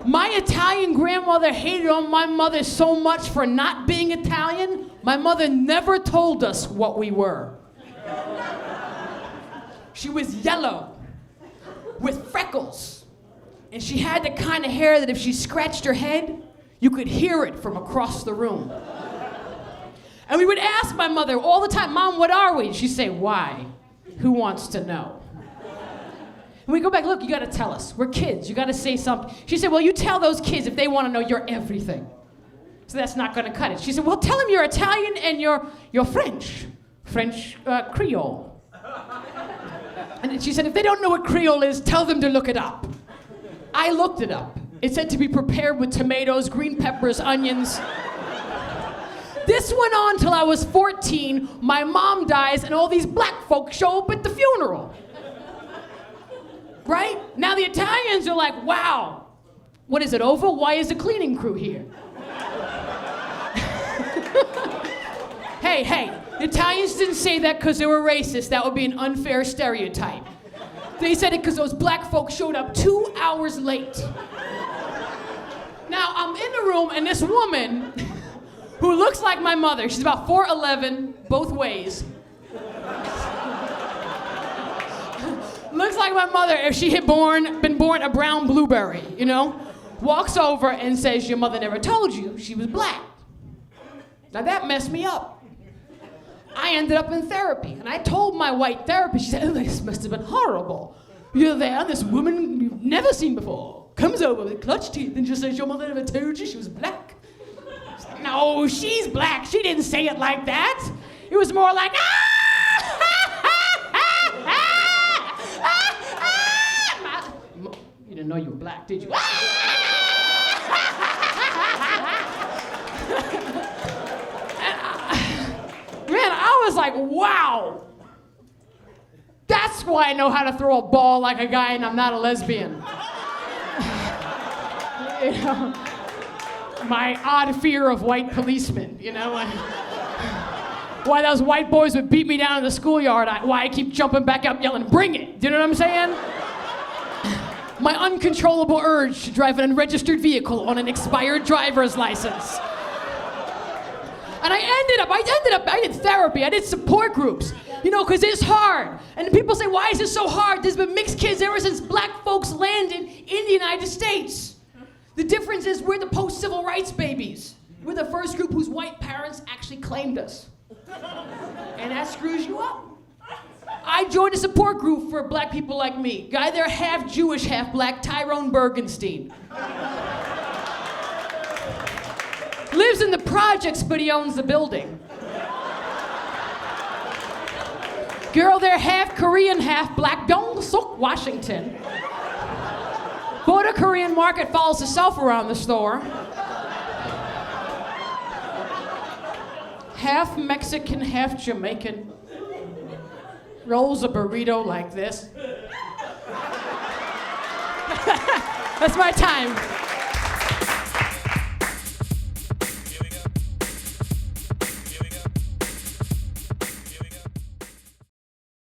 My Italian grandmother hated on my mother so much for not being Italian, my mother never told us what we were. She was yellow, with freckles, and she had the kind of hair that if she scratched her head, you could hear it from across the room. And we would ask my mother all the time, Mom, what are we? She'd say, why? Who wants to know? And we go back, look, you gotta tell us. We're kids, you gotta say something. She said, well, you tell those kids if they wanna know you're everything. So that's not gonna cut it. She said, well, tell them you're Italian and you're French. French Creole. And she said, if they don't know what Creole is, tell them to look it up. I looked it up. It said to be prepared with tomatoes, green peppers, onions. This went on till I was 14. My mom dies, and all these black folks show up at the funeral. Right? Now the Italians are like, wow, what is it over? Why is the cleaning crew here? Hey, the Italians didn't say that because they were racist. That would be an unfair stereotype. They said it because those black folks showed up 2 hours late. Now, I'm in the room, and this woman, who looks like my mother, she's about 4'11", both ways. Looks like my mother if she had been born a brown blueberry, you know? Walks over and says, your mother never told you she was black. Now that messed me up. I ended up in therapy, and I told my white therapist, she said, oh, this must have been horrible. You're there, this woman you've never seen before comes over with clutched teeth and just says, your mother never told you she was black. No, she's black. She didn't say it like that. It was more like, you didn't know you were black, did you? Man, I was like, wow. That's why I know how to throw a ball like a guy and I'm not a lesbian. You know? My odd fear of white policemen, you know? Why those white boys would beat me down in the schoolyard, why I keep jumping back up yelling, bring it! Do you know what I'm saying? My uncontrollable urge to drive an unregistered vehicle on an expired driver's license. And I did therapy, I did support groups, you know, because it's hard. And people say, why is it so hard? There's been mixed kids ever since black folks landed in the United States. The difference is we're the post-civil rights babies. We're the first group whose white parents actually claimed us. And that screws you up. I joined a support group for black people like me. Guy there half Jewish, half black, Tyrone Bergenstein. Lives in the projects, but he owns the building. Girl there half Korean, half black, Dong Suk, Washington. Bought a Korean market, follows herself around the store. Half Mexican, half Jamaican. Rolls a burrito like this. That's my time.